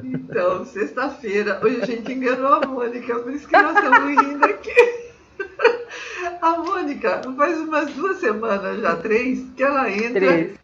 Então, sexta-feira, hoje a gente enganou a Mônica, por isso que nós estamos rindo aqui. A Mônica, faz umas 2 semanas, já 3, que ela entra Três.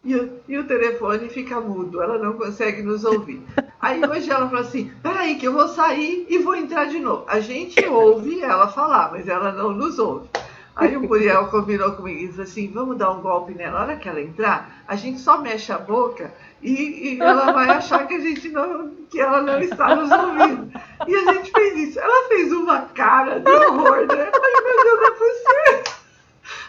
e o telefone fica mudo, ela não consegue nos ouvir. Aí hoje ela fala assim: peraí, que eu vou sair e vou entrar de novo. A gente ouve ela falar, mas ela não nos ouve. Aí o Muriel combinou comigo e disse assim: vamos dar um golpe nela. Na hora que ela entrar, a gente só mexe a boca e ela vai achar que a gente não, que ela não está nos ouvindo. E a gente fez isso. Ela fez uma cara de horror, né? Eu falei, meu Deus, não é possível.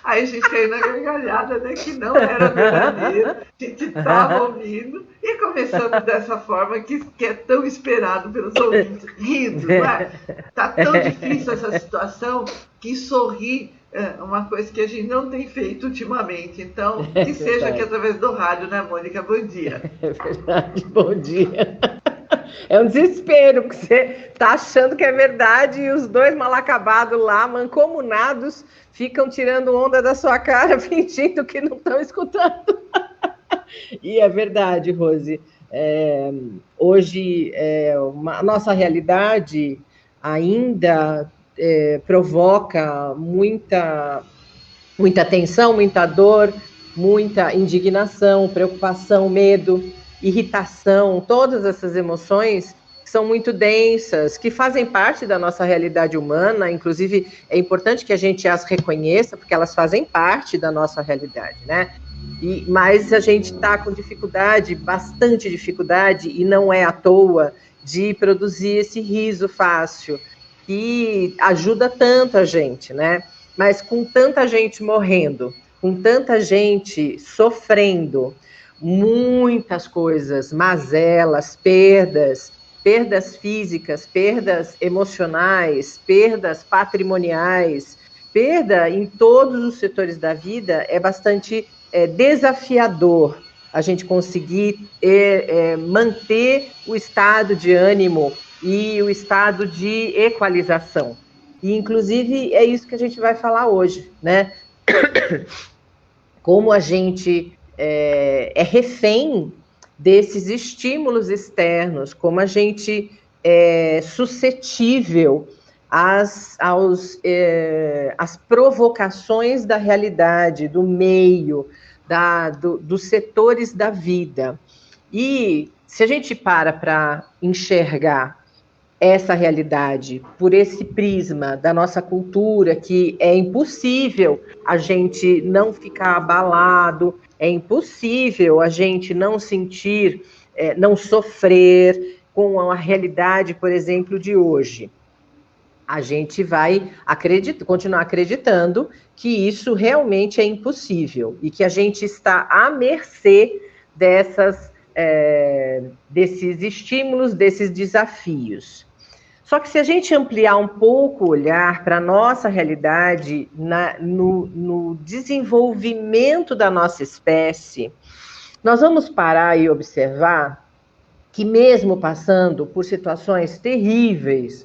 Aí a gente caiu na gargalhada, né? Que não era verdadeiro. A gente estava ouvindo e começamos dessa forma que é tão esperado pelos ouvintes, rindo, não é? Tá tão difícil essa situação que sorrir é uma coisa que a gente não tem feito ultimamente. Então, É que seja aqui verdade. através do rádio, né, Mônica? Bom dia. É verdade. Bom dia. É um desespero, porque você tá achando que é verdade e os dois mal acabados lá, mancomunados, ficam tirando onda da sua cara, fingindo que não estão escutando. E é verdade, Rose. É, hoje, a nossa realidade ainda provoca muita tensão, muita dor, muita indignação, preocupação, medo, irritação, todas essas emoções que são muito densas, que fazem parte da nossa realidade humana, inclusive é importante que a gente as reconheça, porque elas fazem parte da nossa realidade, né? Mas a gente está com dificuldade, bastante dificuldade, e não é à toa, de produzir esse riso fácil, que ajuda tanto a gente, né? Mas com tanta gente morrendo, com tanta gente sofrendo, muitas coisas, mazelas, perdas físicas, perdas emocionais, perdas patrimoniais, perda em todos os setores da vida é bastante desafiador a gente conseguir manter o estado de ânimo e o estado de equalização. E, inclusive, é isso que a gente vai falar hoje, né? Como a gente é refém desses estímulos externos, como a gente é suscetível às provocações da realidade, do meio, dos setores da vida. E se a gente para enxergar essa realidade por esse prisma da nossa cultura, que é impossível a gente não ficar abalado, é impossível a gente não sentir, não sofrer com a realidade, por exemplo, de hoje. A gente vai continuar acreditando que isso realmente é impossível e que a gente está à mercê desses estímulos, desses desafios. Só que se a gente ampliar um pouco o olhar para a nossa realidade, no desenvolvimento da nossa espécie, nós vamos parar e observar que mesmo passando por situações terríveis,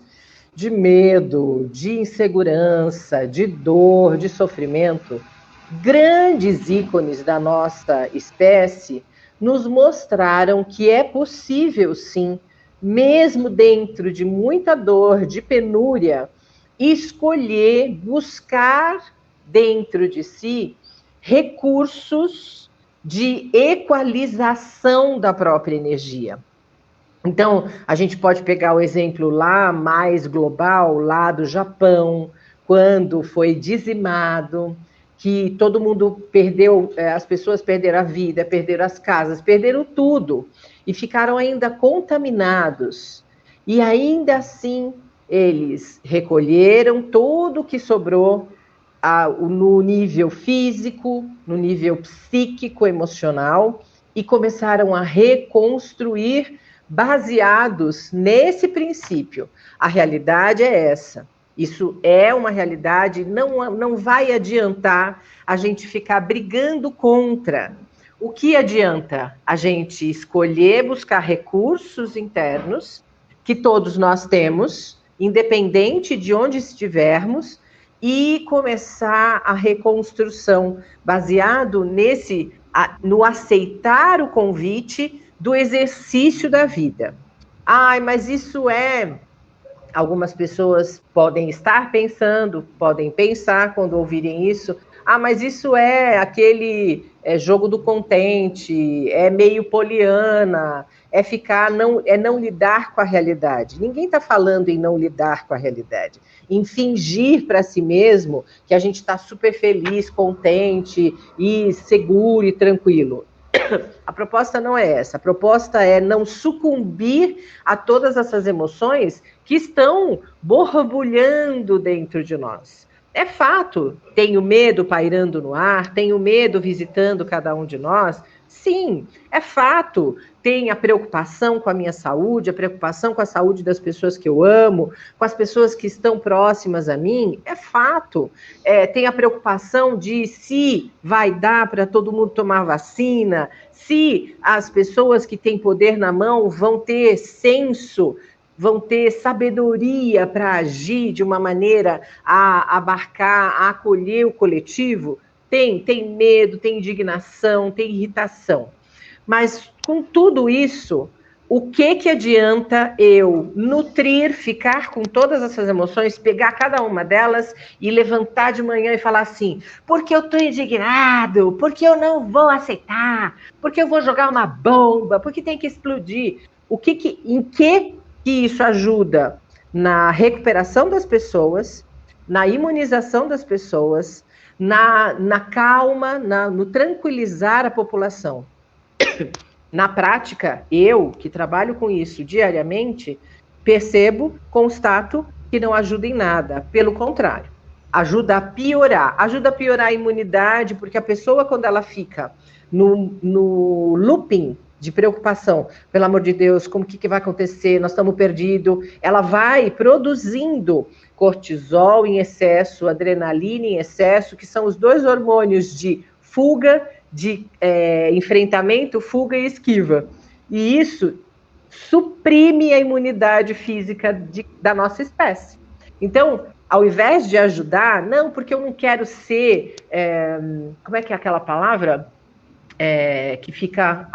de medo, de insegurança, de dor, de sofrimento, grandes ícones da nossa espécie nos mostraram que é possível, sim, mesmo dentro de muita dor, de penúria, escolher, buscar dentro de si recursos de equalização da própria energia. Então, a gente pode pegar o exemplo lá mais global, lá do Japão, quando foi dizimado, que todo mundo perdeu, as pessoas perderam a vida, perderam as casas, perderam tudo e ficaram ainda contaminados. E ainda assim, eles recolheram tudo que sobrou no nível físico, no nível psíquico, emocional, e começaram a reconstruir baseados nesse princípio. A realidade é essa. Isso é uma realidade, não vai adiantar a gente ficar brigando contra. O que adianta? A gente escolher buscar recursos internos, que todos nós temos, independente de onde estivermos, e começar a reconstrução baseado no aceitar o convite do exercício da vida. Ai, mas isso é... Algumas pessoas podem estar pensando, podem pensar quando ouvirem isso, ah, mas isso é aquele jogo do contente, é meio poliana, não lidar com a realidade. Ninguém está falando em não lidar com a realidade, em fingir para si mesmo que a gente está super feliz, contente e seguro e tranquilo. A proposta não é essa. A proposta é não sucumbir a todas essas emoções que estão borbulhando dentro de nós. É fato, tenho medo pairando no ar, tenho medo visitando cada um de nós. Sim, é fato, tem a preocupação com a minha saúde, a preocupação com a saúde das pessoas que eu amo, com as pessoas que estão próximas a mim, é fato. Tem a preocupação de se vai dar para todo mundo tomar vacina, se as pessoas que têm poder na mão vão ter senso, vão ter sabedoria para agir de uma maneira a abarcar, a acolher o coletivo. Tem medo, tem indignação, tem irritação. Mas com tudo isso, o que adianta eu nutrir, ficar com todas essas emoções, pegar cada uma delas e levantar de manhã e falar assim, porque eu estou indignado, porque eu não vou aceitar, porque eu vou jogar uma bomba, porque tem que explodir. Em que isso ajuda? Na recuperação das pessoas, na imunização das pessoas, na calma, no tranquilizar a população. Na prática, eu, que trabalho com isso diariamente, percebo, constato que não ajuda em nada. Pelo contrário, ajuda a piorar. Ajuda a piorar a imunidade, porque a pessoa, quando ela fica no looping de preocupação, pelo amor de Deus, como que vai acontecer? Nós estamos perdidos. Ela vai produzindo cortisol em excesso, adrenalina em excesso, que são os dois hormônios de fuga, de enfrentamento, fuga e esquiva. E isso suprime a imunidade física da nossa espécie. Então, ao invés de ajudar, não, porque eu não quero ser... como é que é aquela palavra? Que fica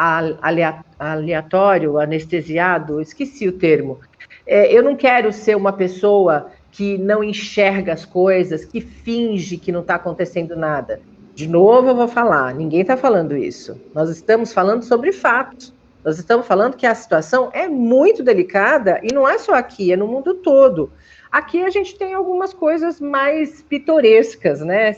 aleatório, anestesiado, esqueci o termo. Eu não quero ser uma pessoa que não enxerga as coisas, que finge que não está acontecendo nada. De novo eu vou falar, ninguém está falando isso. Nós estamos falando sobre fatos. Nós estamos falando que a situação é muito delicada, e não é só aqui, é no mundo todo. Aqui a gente tem algumas coisas mais pitorescas, né?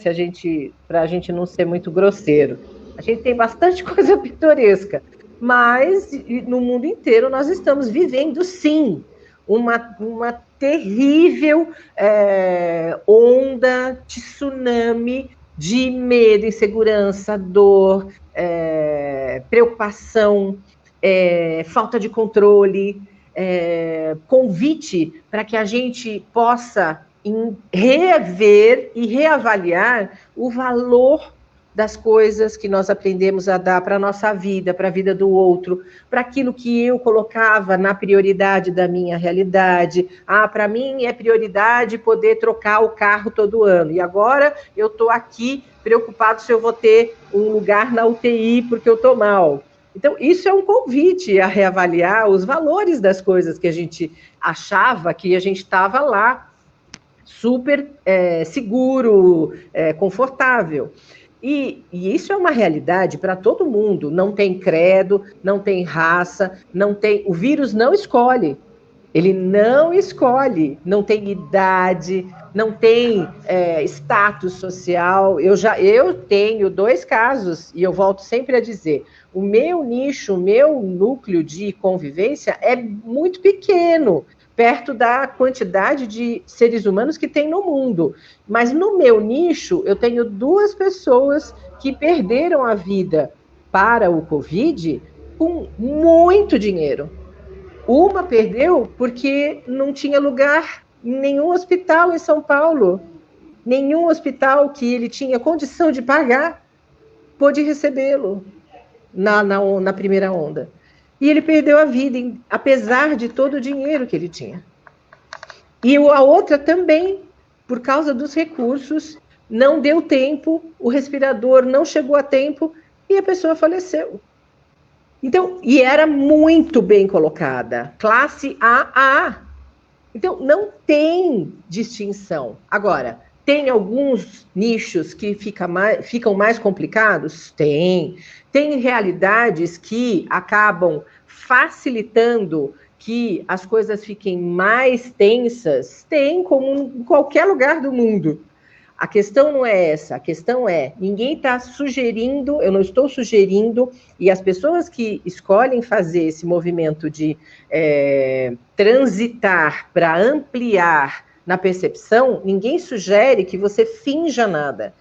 Para a gente não ser muito grosseiro. A gente tem bastante coisa pitoresca, mas no mundo inteiro nós estamos vivendo, sim, uma terrível onda, tsunami de medo, insegurança, dor, preocupação, falta de controle, convite para que a gente possa rever e reavaliar o valor das coisas que nós aprendemos a dar para a nossa vida, para a vida do outro, para aquilo que eu colocava na prioridade da minha realidade. Para mim é prioridade poder trocar o carro todo ano, e agora eu estou aqui preocupado se eu vou ter um lugar na UTI porque eu estou mal. Então, isso é um convite a reavaliar os valores das coisas que a gente achava que a gente estava lá, super seguro, confortável. E isso é uma realidade para todo mundo. Não tem credo, não tem raça, não tem. O vírus não escolhe. Ele não escolhe. Não tem idade, não tem status social. Eu tenho 2 casos, e eu volto sempre a dizer: o meu nicho, o meu núcleo de convivência é muito pequeno, perto da quantidade de seres humanos que tem no mundo. Mas no meu nicho, eu tenho 2 pessoas que perderam a vida para o Covid com muito dinheiro. Uma perdeu porque não tinha lugar em nenhum hospital em São Paulo. Nenhum hospital que ele tinha condição de pagar pôde recebê-lo na primeira onda. E ele perdeu a vida, apesar de todo o dinheiro que ele tinha. E a outra também, por causa dos recursos, não deu tempo, o respirador não chegou a tempo e a pessoa faleceu. Então, e era muito bem colocada, classe AA. Então, não tem distinção. Agora, tem alguns nichos que ficam mais complicados? Tem. Tem realidades que acabam facilitando que as coisas fiquem mais tensas? Tem, como em qualquer lugar do mundo. A questão não é essa, a questão é, ninguém está sugerindo, eu não estou sugerindo, e as pessoas que escolhem fazer esse movimento de transitar para ampliar na percepção, ninguém sugere que você finja nada.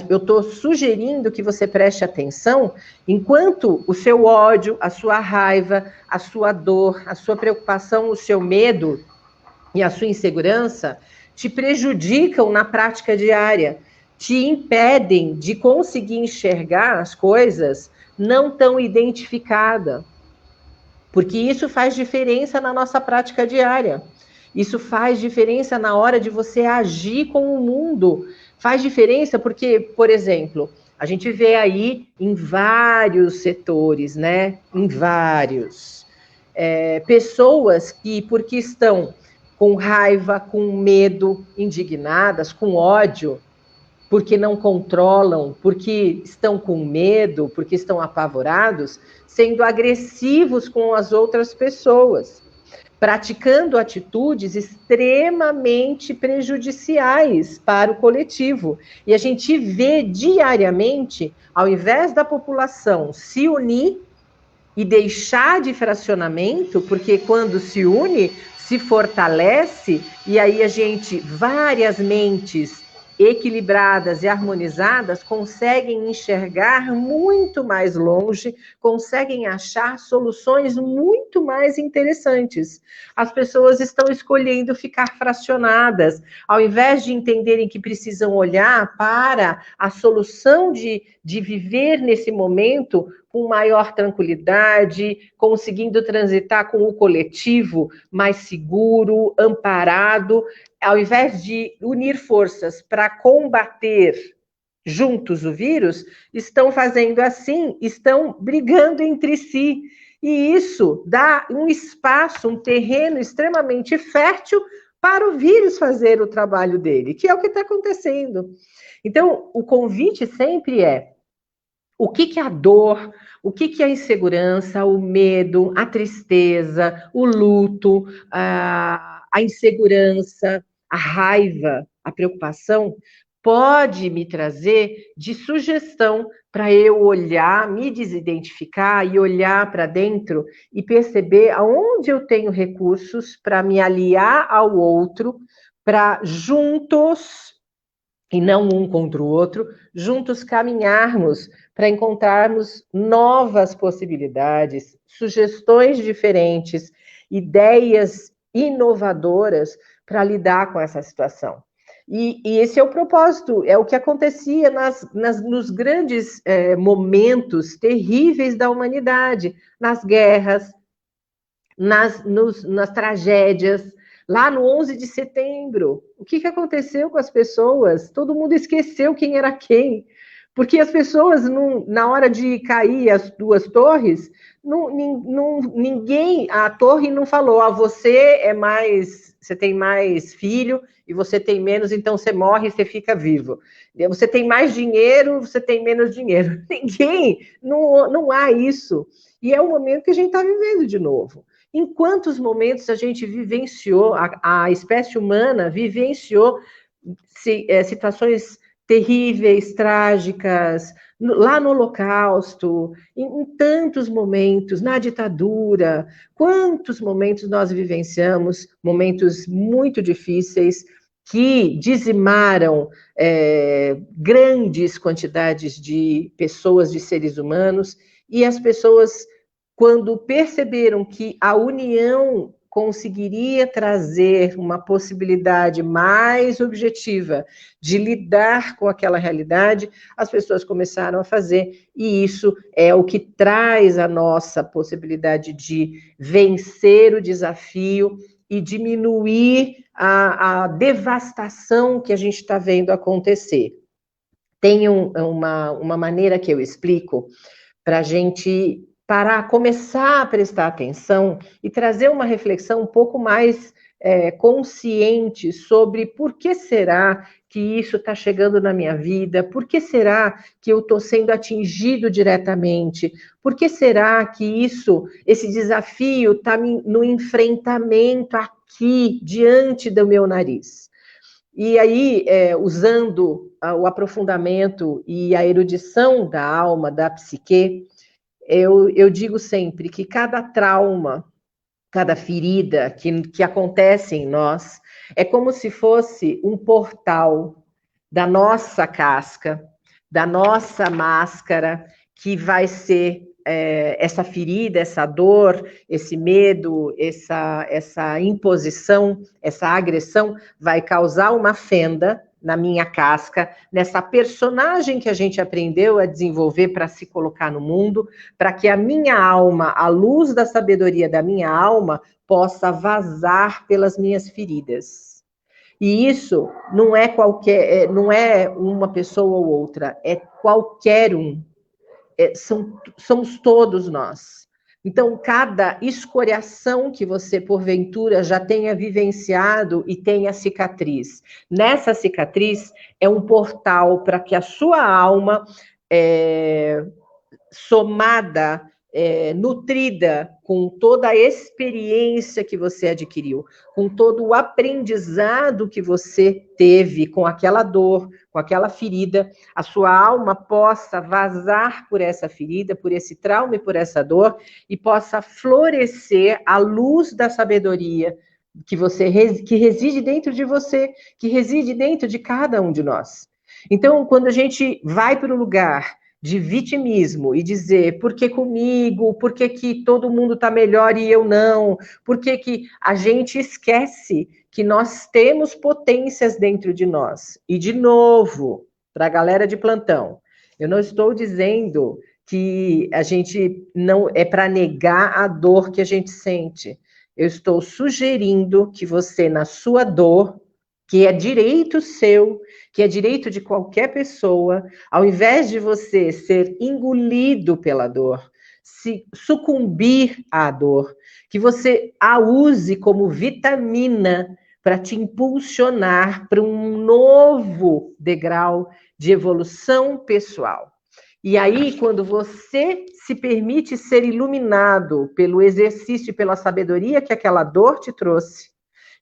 Eu estou sugerindo que você preste atenção enquanto o seu ódio, a sua raiva, a sua dor, a sua preocupação, o seu medo e a sua insegurança te prejudicam na prática diária, te impedem de conseguir enxergar as coisas não tão identificadas. Porque isso faz diferença na nossa prática diária. Isso faz diferença na hora de você agir com o mundo. Faz diferença porque, por exemplo, a gente vê aí em vários setores, né? Em vários. Pessoas que, porque estão com raiva, com medo, indignadas, com ódio, porque não controlam, porque estão com medo, porque estão apavorados, sendo agressivos com as outras pessoas, praticando atitudes extremamente prejudiciais para o coletivo. E a gente vê diariamente, ao invés da população se unir e deixar de fracionamento, porque quando se une, se fortalece, e aí a gente, várias mentes equilibradas e harmonizadas, conseguem enxergar muito mais longe, conseguem achar soluções muito mais interessantes. As pessoas estão escolhendo ficar fracionadas, ao invés de entenderem que precisam olhar para a solução de viver nesse momento com maior tranquilidade, conseguindo transitar com o coletivo mais seguro, amparado, ao invés de unir forças para combater juntos o vírus, estão fazendo assim, estão brigando entre si. E isso dá um espaço, um terreno extremamente fértil para o vírus fazer o trabalho dele, que é o que está acontecendo. Então, o convite sempre é: o que é a dor, o que é a insegurança, o medo, a tristeza, o luto, a insegurança, a raiva, a preocupação, pode me trazer de sugestão para eu olhar, me desidentificar e olhar para dentro e perceber aonde eu tenho recursos para me aliar ao outro, para juntos, e não um contra o outro, juntos caminharmos para encontrarmos novas possibilidades, sugestões diferentes, ideias inovadoras para lidar com essa situação. E esse é o propósito, é o que acontecia nos grandes momentos terríveis da humanidade, nas guerras, nas tragédias. Lá no 11 de setembro, o que aconteceu com as pessoas? Todo mundo esqueceu quem era quem. Porque as pessoas, na hora de cair as duas torres, ninguém, a torre não falou, você tem mais filho e você tem menos, então você morre e você fica vivo. Você tem mais dinheiro, você tem menos dinheiro. Ninguém, não há isso. E é o momento que a gente está vivendo de novo. Em quantos momentos a gente vivenciou, a espécie humana vivenciou situações terríveis, trágicas, lá no Holocausto, em tantos momentos, na ditadura, quantos momentos nós vivenciamos, momentos muito difíceis, que dizimaram grandes quantidades de pessoas, de seres humanos, e as pessoas, quando perceberam que a união conseguiria trazer uma possibilidade mais objetiva de lidar com aquela realidade, as pessoas começaram a fazer, e isso é o que traz a nossa possibilidade de vencer o desafio e diminuir a devastação que a gente está vendo acontecer. Tem uma maneira que eu explico para a gente para começar a prestar atenção e trazer uma reflexão um pouco mais consciente sobre por que será que isso está chegando na minha vida, por que será que eu estou sendo atingido diretamente, por que será que esse desafio está no enfrentamento aqui, diante do meu nariz. E aí, usando o aprofundamento e a erudição da alma, da psique, eu digo sempre que cada trauma, cada ferida que acontece em nós, é como se fosse um portal da nossa casca, da nossa máscara, que vai ser essa ferida, essa dor, esse medo, essa imposição, essa agressão, vai causar uma fenda na minha casca, nessa personagem que a gente aprendeu a desenvolver para se colocar no mundo, para que a minha alma, a luz da sabedoria da minha alma, possa vazar pelas minhas feridas. E isso não é não é uma pessoa ou outra, é qualquer um. Somos todos nós. Então, cada escoriação que você, porventura, já tenha vivenciado e tenha cicatriz. Nessa cicatriz é um portal para que a sua alma, somada, nutrida com toda a experiência que você adquiriu, com todo o aprendizado que você teve com aquela dor, com aquela ferida, a sua alma possa vazar por essa ferida, por esse trauma e por essa dor, e possa florescer a luz da sabedoria que reside dentro de você, que reside dentro de cada um de nós. Então, quando a gente vai para o lugar de vitimismo e dizer por que comigo, por que todo mundo está melhor e eu não, por que a gente esquece que nós temos potências dentro de nós. E, de novo, para a galera de plantão, eu não estou dizendo que a gente não é para negar a dor que a gente sente. Eu estou sugerindo que você, na sua dor, que é direito seu, que é direito de qualquer pessoa, ao invés de você ser engolido pela dor, se sucumbir à dor, que você a use como vitamina para te impulsionar para um novo degrau de evolução pessoal. E aí, quando você se permite ser iluminado pelo exercício e pela sabedoria que aquela dor te trouxe,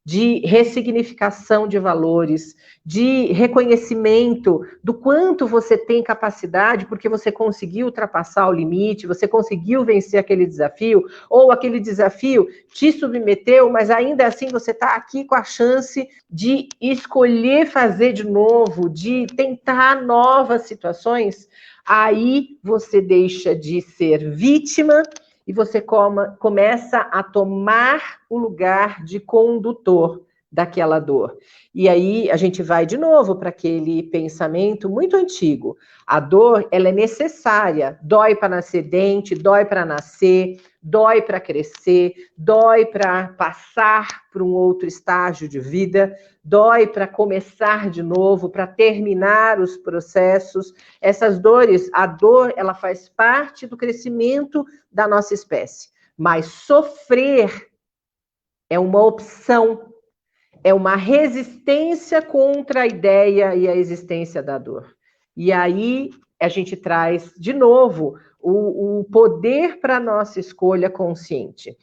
de ressignificação de valores, de reconhecimento do quanto você tem capacidade, porque você conseguiu ultrapassar o limite, você conseguiu vencer aquele desafio, ou aquele desafio te submeteu, mas ainda assim você está aqui com a chance de escolher fazer de novo, de tentar novas situações, aí você deixa de ser vítima e você começa a tomar o lugar de condutor daquela dor. E aí a gente vai de novo para aquele pensamento muito antigo. A dor, ela é necessária. Dói para nascer dente, dói para nascer, dói para crescer, dói para passar para um outro estágio de vida, dói para começar de novo, para terminar os processos. Essas dores, a dor, ela faz parte do crescimento da nossa espécie. Mas sofrer é uma opção, é uma resistência contra a ideia e a existência da dor. E aí a gente traz, de novo, o poder para a nossa escolha consciente.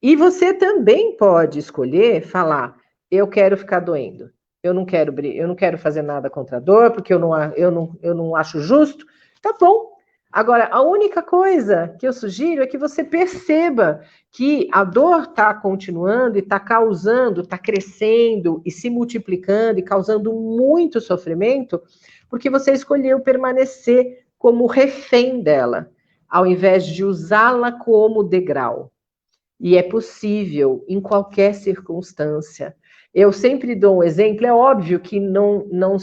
E você também pode escolher falar, eu quero ficar doendo, eu não quero fazer nada contra a dor, porque eu não acho justo. Tá bom. Agora, a única coisa que eu sugiro é que você perceba que a dor está continuando e está causando, está crescendo e se multiplicando e causando muito sofrimento, porque você escolheu permanecer como refém dela, ao invés de usá-la como degrau. E é possível em qualquer circunstância. Eu sempre dou um exemplo, é óbvio que não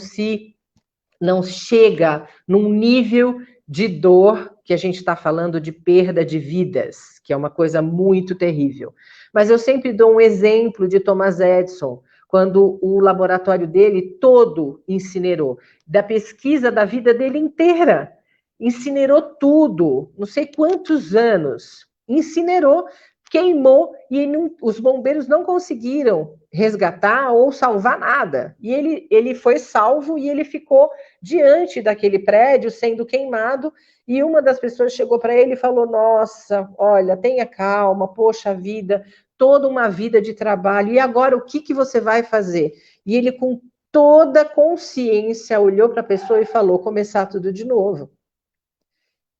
chega num nível de dor que a gente está falando de perda de vidas, que é uma coisa muito terrível. Mas eu sempre dou um exemplo de Thomas Edison, quando o laboratório dele todo incinerou, da pesquisa da vida dele inteira. incinerou tudo, não sei quantos anos, incinerou, queimou, e os bombeiros não conseguiram resgatar ou salvar nada. E ele foi salvo e ele ficou diante daquele prédio sendo queimado, e uma das pessoas chegou para ele e falou, nossa, olha, tenha calma, poxa vida, toda uma vida de trabalho, e agora o que você vai fazer? E ele, com toda consciência, olhou para a pessoa e falou, começar tudo de novo.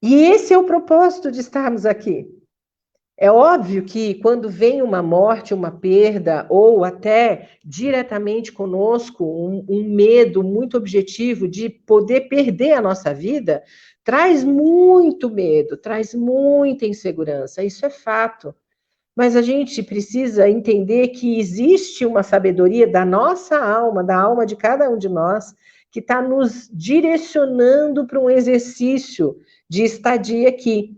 E esse é o propósito de estarmos aqui. É óbvio que quando vem uma morte, uma perda, ou até diretamente conosco, um medo muito objetivo de poder perder a nossa vida, traz muito medo, traz muita insegurança, isso é fato. Mas a gente precisa entender que existe uma sabedoria da nossa alma, da alma de cada um de nós, que está nos direcionando para um exercício de estadia aqui.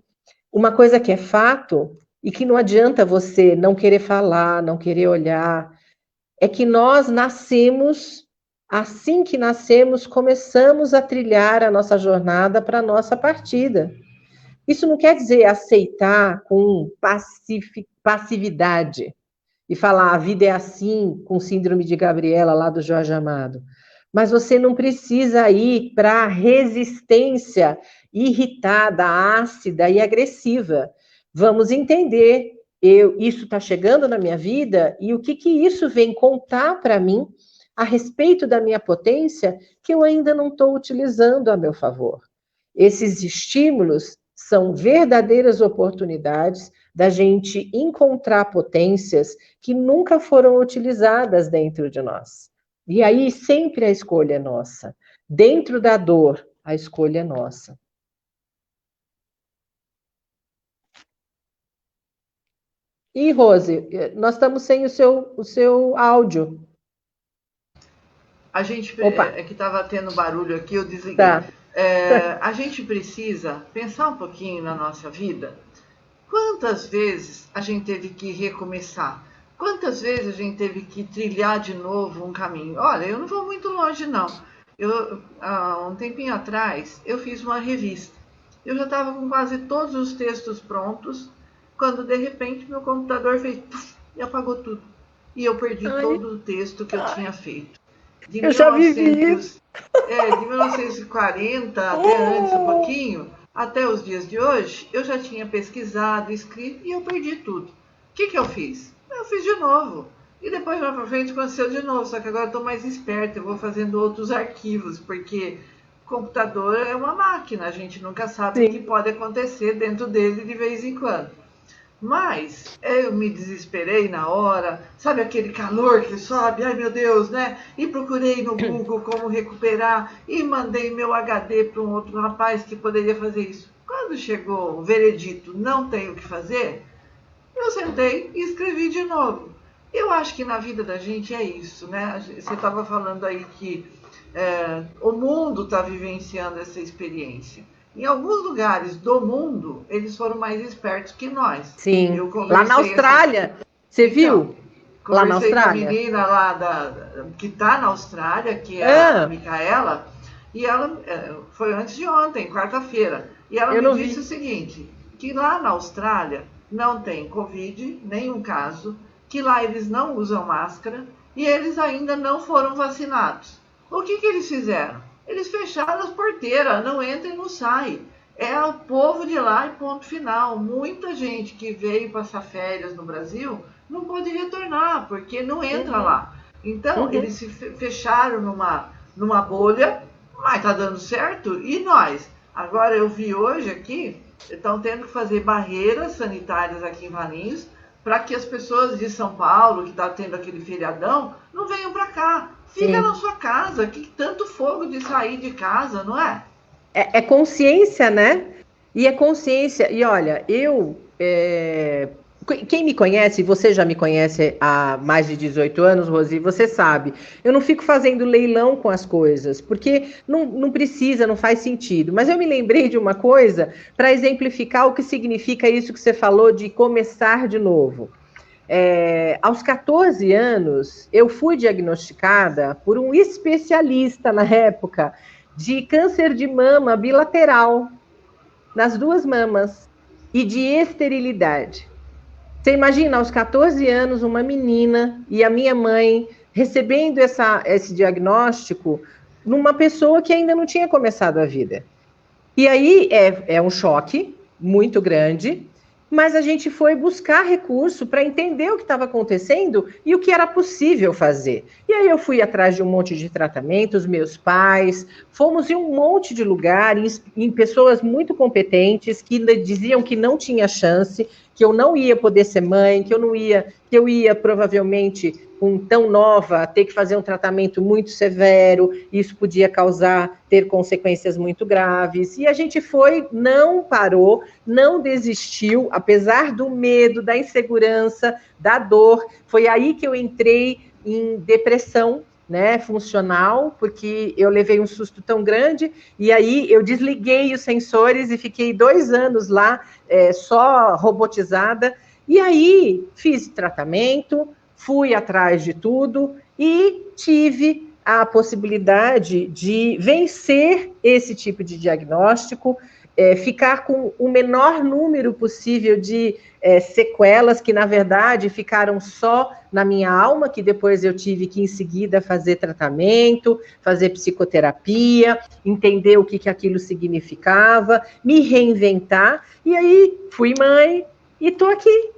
Uma coisa que é fato, e que não adianta você não querer falar, não querer olhar, é que nós nascemos, assim que nascemos, começamos a trilhar a nossa jornada para a nossa partida. Isso não quer dizer aceitar com passividade e falar a vida é assim, com síndrome de Gabriela lá do Jorge Amado. Mas você não precisa ir para a resistência irritada, ácida e agressiva. Vamos entender, isso está chegando na minha vida e o que isso vem contar para mim a respeito da minha potência que eu ainda não estou utilizando a meu favor. Esses estímulos são verdadeiras oportunidades da gente encontrar potências que nunca foram utilizadas dentro de nós. E aí sempre a escolha é nossa. Dentro da dor, a escolha é nossa. E, Rose, nós estamos sem o seu áudio. A gente, é que estava tendo barulho aqui, eu desliguei. Tá. A gente precisa pensar um pouquinho na nossa vida. Quantas vezes a gente teve que recomeçar? Quantas vezes a gente teve que trilhar de novo um caminho? Olha, eu não vou muito longe, não. Há um tempinho atrás, eu fiz uma revista. Eu já estava com quase todos os textos prontos, quando de repente meu computador fez puff, e apagou tudo. E eu perdi todo o texto que eu tinha feito. De 1940 até antes um pouquinho, até os dias de hoje, eu já tinha pesquisado, escrito e eu perdi tudo. O que eu fiz? Eu fiz de novo. E depois lá pra frente aconteceu de novo, só que agora eu estou mais esperta, eu vou fazendo outros arquivos, porque o computador é uma máquina, a gente nunca sabe o que pode acontecer dentro dele de vez em quando. Mas eu me desesperei na hora, sabe aquele calor que sobe, ai meu Deus, né? E procurei no Google como recuperar e mandei meu HD para um outro rapaz que poderia fazer isso. Quando chegou o veredito, não tem o que fazer, eu sentei e escrevi de novo. Eu acho que na vida da gente é isso, né? Você estava falando aí que o mundo está vivenciando essa experiência. Em alguns lugares do mundo, eles foram mais espertos que nós. Sim, lá na Austrália, você viu? Lá na Austrália. Com a menina lá que está na Austrália, que é a Micaela, e ela foi antes de ontem, quarta-feira. E ela me disse o seguinte, que lá na Austrália não tem Covid, nenhum caso, que lá eles não usam máscara e eles ainda não foram vacinados. O que eles fizeram? Eles fecharam as porteiras, não entra e não sai. É o povo de lá e ponto final. Muita gente que veio passar férias no Brasil não pode retornar, porque não entra lá. Então, eles se fecharam numa bolha, mas está dando certo. E nós? Agora, eu vi hoje aqui, estão tendo que fazer barreiras sanitárias aqui em Valinhos, para que as pessoas de São Paulo, que está tendo aquele feriadão, não venham para cá. Fica na sua casa, que tanto fogo de sair de casa, não é? É consciência, né? E é consciência. E olha, quem me conhece, você já me conhece há mais de 18 anos, Rosi, você sabe, eu não fico fazendo leilão com as coisas, porque não precisa, não faz sentido. Mas eu me lembrei de uma coisa para exemplificar o que significa isso que você falou de começar de novo. Aos 14 anos, eu fui diagnosticada por um especialista na época de câncer de mama bilateral. nas 2 mamas e de esterilidade. Você imagina, aos 14 anos, uma menina e a minha mãe recebendo esse diagnóstico numa pessoa que ainda não tinha começado a vida. E aí é um choque muito grande, mas a gente foi buscar recurso para entender o que estava acontecendo e o que era possível fazer. E aí eu fui atrás de um monte de tratamentos, meus pais, fomos em um monte de lugares, em pessoas muito competentes que diziam que não tinha chance, que eu não ia poder ser mãe, que eu ia provavelmente, com tão nova, ter que fazer um tratamento muito severo, isso podia ter consequências muito graves. E a gente não parou, não desistiu, apesar do medo, da insegurança, da dor. Foi aí que eu entrei em depressão, né, funcional, porque eu levei um susto tão grande, e aí eu desliguei os sensores e fiquei 2 anos lá, só robotizada, e aí fiz tratamento, fui atrás de tudo e tive a possibilidade de vencer esse tipo de diagnóstico, ficar com o menor número possível de sequelas, que na verdade ficaram só na minha alma, que depois eu tive que em seguida fazer tratamento, fazer psicoterapia, entender o que aquilo significava, me reinventar, e aí fui mãe e estou aqui.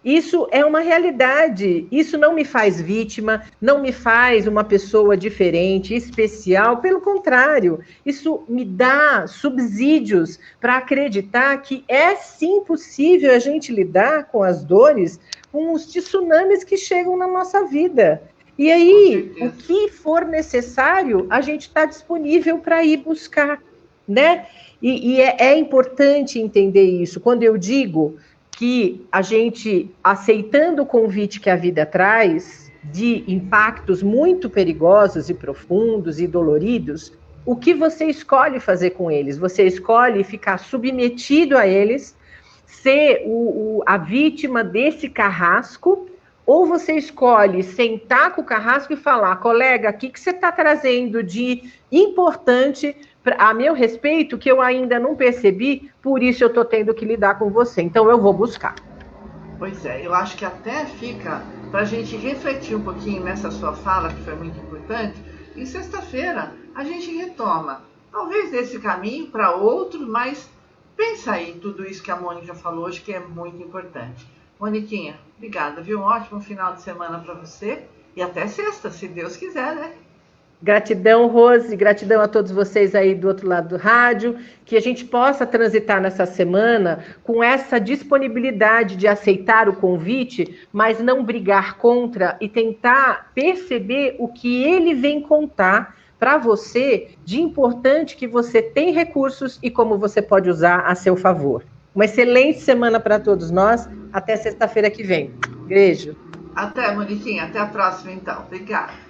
Isso é uma realidade, isso não me faz vítima, não me faz uma pessoa diferente, especial, pelo contrário, isso me dá subsídios para acreditar que é sim possível a gente lidar com as dores, com os tsunamis que chegam na nossa vida. E aí, o que for necessário, a gente está disponível para ir buscar, né? E é importante entender isso. Quando eu digo que a gente, aceitando o convite que a vida traz, de impactos muito perigosos e profundos e doloridos, o que você escolhe fazer com eles? Você escolhe ficar submetido a eles, ser a vítima desse carrasco, ou você escolhe sentar com o carrasco e falar, colega, o que você está trazendo de importante a meu respeito, que eu ainda não percebi, por isso eu estou tendo que lidar com você, então eu vou buscar. Pois é, eu acho que até fica para a gente refletir um pouquinho nessa sua fala, que foi muito importante. Em sexta-feira a gente retoma, talvez desse caminho para outro, mas pensa aí em tudo isso que a Mônica falou hoje, que é muito importante. Moniquinha, obrigada, viu? Um ótimo final de semana para você e até sexta, se Deus quiser, né? Gratidão, Rose, gratidão a todos vocês aí do outro lado do rádio, que a gente possa transitar nessa semana com essa disponibilidade de aceitar o convite, mas não brigar contra e tentar perceber o que ele vem contar para você de importante que você tem recursos e como você pode usar a seu favor. Uma excelente semana para todos nós, até sexta-feira que vem. Beijo. Até, Moniquinha, até a próxima então. Obrigada.